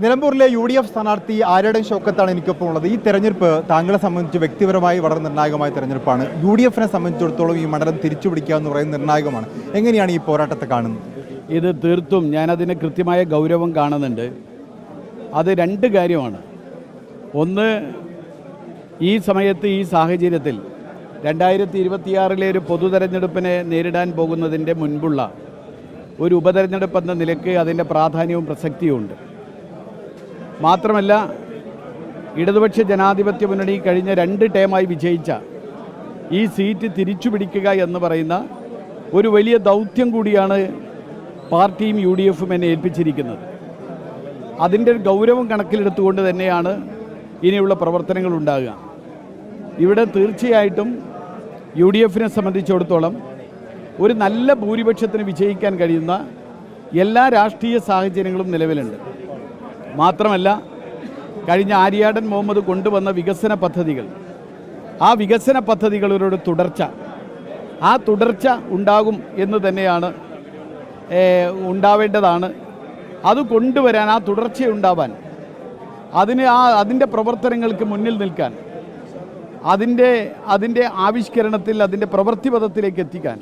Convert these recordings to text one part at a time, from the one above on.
നിലമ്പൂരിലെ UDF സ്ഥാനാർത്ഥി ആര്യടൻ ഷൗക്കത്താണ് എനിക്കൊപ്പം ഉള്ളത്. ഈ തെരഞ്ഞെടുപ്പ് താങ്കളെ സംബന്ധിച്ച് വ്യക്തിപരമായി വളരെ നിർണായകമായ തെരഞ്ഞെടുപ്പാണ്. UDFനെ സംബന്ധിച്ചിടത്തോളം ഈ മണ്ഡലം തിരിച്ചുപിടിക്കുക എന്ന് പറയുന്നത് നിർണായകമാണ്. എങ്ങനെയാണ് ഈ പോരാട്ടത്തെ കാണുന്നത്? ഇത് തീർത്തും ഞാനതിന് കൃത്യമായ ഗൗരവം കാണുന്നുണ്ട്. അത് രണ്ട് കാര്യമാണ്. ഒന്ന്, ഈ സമയത്ത് ഈ സാഹചര്യത്തിൽ 2026 ഒരു പൊതു തെരഞ്ഞെടുപ്പിനെ നേരിടാൻ പോകുന്നതിൻ്റെ മുൻപുള്ള ഒരു ഉപതെരഞ്ഞെടുപ്പ് എന്ന നിലയ്ക്ക് അതിൻ്റെ പ്രാധാന്യവും പ്രസക്തിയുമുണ്ട്. മാത്രമല്ല, ഇടതുപക്ഷ ജനാധിപത്യ മുന്നണി കഴിഞ്ഞ 2 ടേമായി വിജയിച്ച ഈ സീറ്റ് തിരിച്ചു പിടിക്കുക എന്ന് പറയുന്ന ഒരു വലിയ ദൗത്യം കൂടിയാണ് പാർട്ടിയും UDFും എന്നെ ഏൽപ്പിച്ചിരിക്കുന്നത്. അതിൻ്റെ ഗൗരവം കണക്കിലെടുത്തുകൊണ്ട് തന്നെയാണ് ഇനിയുള്ള പ്രവർത്തനങ്ങൾ ഉണ്ടാകുക. ഇവിടെ തീർച്ചയായിട്ടും UDFനെ സംബന്ധിച്ചിടത്തോളം ഒരു നല്ല ഭൂരിപക്ഷത്തിന് വിജയിക്കാൻ കഴിയുന്ന എല്ലാ രാഷ്ട്രീയ സാഹചര്യങ്ങളും നിലവിലുണ്ട്. മാത്രമല്ല, കഴിഞ്ഞ ആര്യാടൻ മുഹമ്മദ് കൊണ്ടുവന്ന വികസന പദ്ധതികൾ, ആ വികസന പദ്ധതികളുടെ ആ തുടർച്ച ഉണ്ടാകും എന്ന് തന്നെയാണ് ഉണ്ടാവേണ്ടതാണ്. അത് കൊണ്ടുവരാൻ, ആ തുടർച്ചയുണ്ടാവാൻ, അതിൻ്റെ പ്രവർത്തനങ്ങൾക്ക് മുന്നിൽ നിൽക്കാൻ, അതിൻ്റെ ആവിഷ്കരണത്തിൽ, അതിൻ്റെ പ്രവൃത്തിപഥത്തിലേക്ക് എത്തിക്കാൻ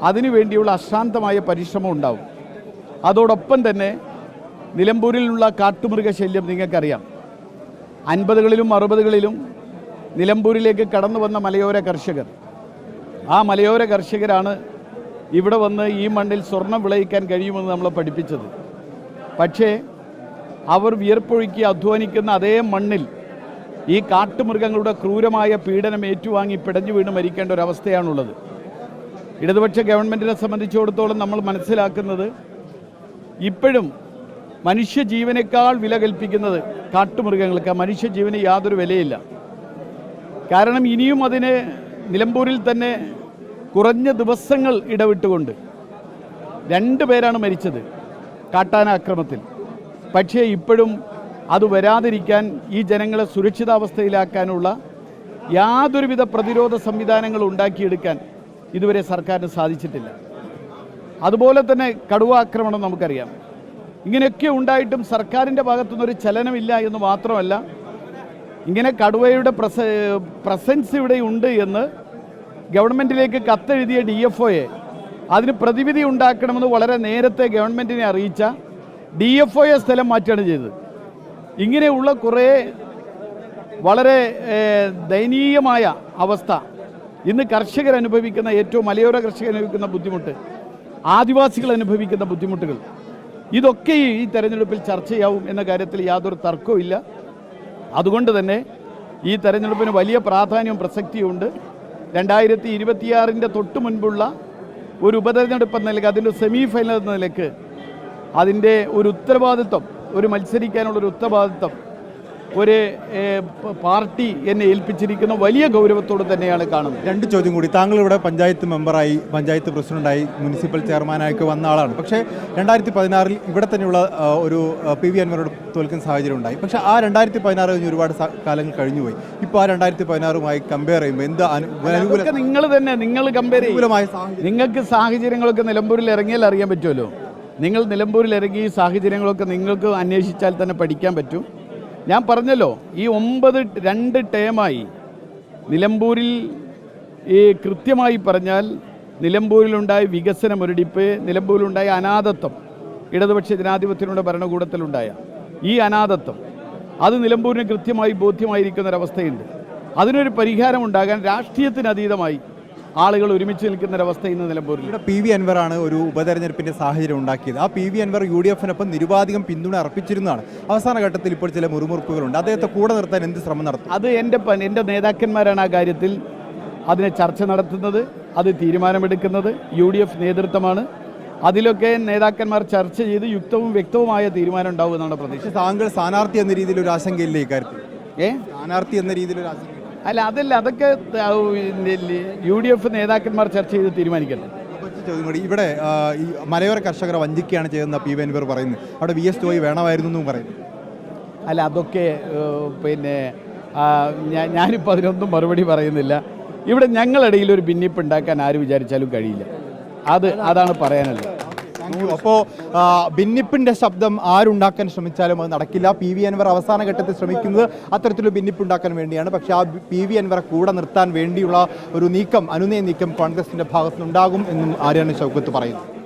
അതിനുവേണ്ടിയുള്ള അശ്രാന്തമായ പരിശ്രമം ഉണ്ടാവും. അതോടൊപ്പം തന്നെ നിലമ്പൂരിലുള്ള കാട്ടുമൃഗശല്യം നിങ്ങൾക്കറിയാം. 50കളിലും 60കളിലും നിലമ്പൂരിലേക്ക് കടന്നു വന്ന മലയോര കർഷകർ, ആ മലയോര കർഷകരാണ് ഇവിടെ വന്ന് ഈ മണ്ണിൽ സ്വർണം വിളയിക്കാൻ കഴിയുമെന്ന് നമ്മളെ പഠിപ്പിച്ചത്. പക്ഷേ അവർ വിയർപ്പൊഴുക്കി അധ്വാനിക്കുന്ന അതേ മണ്ണിൽ ഈ കാട്ടുമൃഗങ്ങളുടെ ക്രൂരമായ പീഡനം ഏറ്റുവാങ്ങി പിടഞ്ഞു വീണ് മരിക്കേണ്ട ഒരവസ്ഥയാണുള്ളത്. ഇടതുപക്ഷ ഗവൺമെൻറ്റിനെ സംബന്ധിച്ചിടത്തോളം നമ്മൾ മനസ്സിലാക്കുന്നത്, ഇപ്പോഴും മനുഷ്യജീവനേക്കാൾ വില കൽപ്പിക്കുന്നത് കാട്ടുമൃഗങ്ങൾക്ക്. മനുഷ്യജീവന് യാതൊരു വിലയില്ല. കാരണം ഇനിയും അതിന് നിലമ്പൂരിൽ തന്നെ കുറഞ്ഞ ദിവസങ്ങൾ ഇടവിട്ടുകൊണ്ട് 2 പേരാണ് മരിച്ചത് കാട്ടാന ആക്രമണത്തിൽ. പക്ഷേ ഇപ്പോഴും അത് വരാതിരിക്കാൻ, ഈ ജനങ്ങളെ സുരക്ഷിതാവസ്ഥയിലാക്കാനുള്ള യാതൊരുവിധ പ്രതിരോധ സംവിധാനങ്ങൾ ഉണ്ടാക്കിയെടുക്കാൻ ഇതുവരെ സർക്കാരിന് സാധിച്ചിട്ടില്ല. അതുപോലെ തന്നെ കടുവ ആക്രമണം നമുക്കറിയാം. ഇങ്ങനെയൊക്കെ ഉണ്ടായിട്ടും സർക്കാരിൻ്റെ ഭാഗത്തുനിന്നൊരു ചലനമില്ല എന്ന് മാത്രമല്ല, ഇങ്ങനെ കടുവയുടെ പ്രസൻസ് ഇവിടെ ഉണ്ട് എന്ന് ഗവൺമെൻറ്റിലേക്ക് കത്തെഴുതിയ DFOയെ അതിന് പ്രതിവിധി ഉണ്ടാക്കണമെന്ന് വളരെ നേരത്തെ ഗവൺമെൻറ്റിനെ അറിയിച്ച DFOയെ സ്ഥലം മാറ്റുകയാണ് ചെയ്തത്. ഇങ്ങനെയുള്ള കുറേ വളരെ ദയനീയമായ അവസ്ഥ ഇന്ന് കർഷകർ അനുഭവിക്കുന്ന, ഏറ്റവും മലയോര കർഷകർ അനുഭവിക്കുന്ന ബുദ്ധിമുട്ട്, ആദിവാസികൾ അനുഭവിക്കുന്ന ബുദ്ധിമുട്ടുകൾ, ഇതൊക്കെ ഈ തെരഞ്ഞെടുപ്പിൽ ചർച്ചയാവും എന്ന കാര്യത്തിൽ യാതൊരു തർക്കവുമില്ല. അതുകൊണ്ട് തന്നെ ഈ തെരഞ്ഞെടുപ്പിന് വലിയ പ്രാധാന്യവും പ്രസക്തിയുമുണ്ട്. 2026 തൊട്ട് മുൻപുള്ള ഒരു ഉപതെരഞ്ഞെടുപ്പ് എന്ന നിലയ്ക്ക്, അതിൻ്റെ സെമി ഫൈനൽ എന്ന നിലയ്ക്ക് അതിൻ്റെ ഒരു ഉത്തരവാദിത്വം, ഒരു മത്സരിക്കാനുള്ളൊരു ഉത്തരവാദിത്വം ഒരു പാർട്ടി എന്നെ ഏൽപ്പിച്ചിരിക്കുന്ന വലിയ ഗൗരവത്തോട് തന്നെയാണ് കാണുന്നത്. 2 ചോദ്യം കൂടി. താങ്കൾ ഇവിടെ പഞ്ചായത്ത് മെമ്പറായി, പഞ്ചായത്ത് പ്രസിഡന്റായി, മുനിസിപ്പൽ ചെയർമാനായൊക്കെ വന്ന ആളാണ്. പക്ഷേ 2016 ഇവിടെ തന്നെയുള്ള ഒരു PV അൻവറിനോട് തോൽക്കുന്ന സാഹചര്യം ഉണ്ടായി. പക്ഷേ ആ 2016 കഴിഞ്ഞ് ഒരുപാട് കാലങ്ങൾ കഴിഞ്ഞുപോയി. ഇപ്പോൾ ആ 2016മായി കമ്പയർ ചെയ്യുമ്പോൾ എന്ത് അനുകൂലം? നിങ്ങൾ കമ്പയർ ചെയ്യുമ്പോൾ നിങ്ങൾക്ക് സാഹചര്യങ്ങളൊക്കെ നിലമ്പൂരിൽ ഇറങ്ങിയാൽ അറിയാൻ പറ്റുമല്ലോ. നിങ്ങൾ നിലമ്പൂരിൽ ഇറങ്ങി ഈ സാഹചര്യങ്ങളൊക്കെ നിങ്ങൾക്ക് അന്വേഷിച്ചാൽ തന്നെ പഠിക്കാൻ പറ്റും. ഞാൻ പറഞ്ഞല്ലോ, ഈ 2 ടേമായി നിലമ്പൂരിൽ, ഈ കൃത്യമായി പറഞ്ഞാൽ നിലമ്പൂരിലുണ്ടായ വികസന മുരടിപ്പ്, നിലമ്പൂരിലുണ്ടായ അനാഥത്വം, ഇടതുപക്ഷ ജനാധിപത്യത്തിനുള്ള ഭരണകൂടത്തിലുണ്ടായ ഈ അനാഥത്വം, അത് നിലമ്പൂരിന് കൃത്യമായി ബോധ്യമായിരിക്കുന്നൊരവസ്ഥയുണ്ട്. അതിനൊരു പരിഹാരമുണ്ടാകാൻ രാഷ്ട്രീയത്തിനതീതമായി ആളുകൾ ഒരുമിച്ച് നിൽക്കുന്നൊരവസ്ഥ ഇന്ന് നിലമ്പൂരിൽ. ഇവിടെ PV അൻവറാണ് ഒരു ഉപതെരഞ്ഞെടുപ്പിൻ്റെ സാഹചര്യം ഉണ്ടാക്കിയത്. ആ PV അൻവർ UDFനൊപ്പം നിരുപാധികം പിന്തുണ അർപ്പിച്ചിരുന്നതാണ്. അവസാന ഘട്ടത്തിൽ ഇപ്പോൾ ചില മുറുമുറുപ്പുകളുണ്ട്. അദ്ദേഹത്തെ കൂടെ നിർത്താൻ എന്ത് ശ്രമം നടത്തും? അത് എൻ്റെ നേതാക്കന്മാരാണ് ആ കാര്യത്തിൽ അതിനെ ചർച്ച നടത്തുന്നത്, അത് തീരുമാനമെടുക്കുന്നത് UDF നേതൃത്വമാണ്. അതിലൊക്കെ നേതാക്കന്മാർ ചർച്ച ചെയ്ത് യുക്തവും വ്യക്തവുമായ തീരുമാനം ഉണ്ടാവും എന്നാണ് പ്രതീക്ഷ. താങ്കൾ സ്ഥാനാർത്ഥി എന്ന രീതിയിൽ ഒരു ആശങ്കയില്ലേ ഇക്കാര്യത്തിൽ? സ്ഥാനാർത്ഥി എന്ന രീതിയിൽ ഒരു ആശങ്ക? അല്ല, അതല്ല, അതൊക്കെ UDF നേതാക്കന്മാർ ചർച്ച ചെയ്ത് തീരുമാനിക്കല്ലേ. ചോദ്യം കൂടി. ഇവിടെ ഈ മലയോര കർഷകരെ വഞ്ചിക്കുകയാണ് ചെയ്തെന്ന PV അൻവർ പറയുന്നത്. അവിടെ VS ജോയി വേണമായിരുന്നു എന്നും പറയുന്നു. അല്ല, അതൊക്കെ പിന്നെ ഞാനിപ്പോൾ അതിനൊന്നും മറുപടി പറയുന്നില്ല. ഇവിടെ ഞങ്ങളിടയിൽ ഒരു ഭിന്നിപ്പ് ഉണ്ടാക്കാൻ ആര് വിചാരിച്ചാലും കഴിയില്ല. അതാണ് പറയാനുള്ളത്. അപ്പോൾ ഭിന്നിപ്പിന്റെ ശബ്ദം ആരുണ്ടാക്കാൻ ശ്രമിച്ചാലും അത് നടക്കില്ല. പി വി അൻവർ അവസാന ഘട്ടത്തിൽ ശ്രമിക്കുന്നത് അത്തരത്തിലൊരു ഭിന്നിപ്പുണ്ടാക്കാൻ വേണ്ടിയാണ്. പക്ഷേ ആ പി വി അൻവറെ കൂടെ നിർത്താൻ വേണ്ടിയുള്ള ഒരു നീക്കം, അനുനയ നീക്കം കോൺഗ്രസിന്റെ ഭാഗത്തുനിന്നുണ്ടാകും എന്നും ആര്യാടൻ ഷൗക്കത്ത് പറയുന്നു.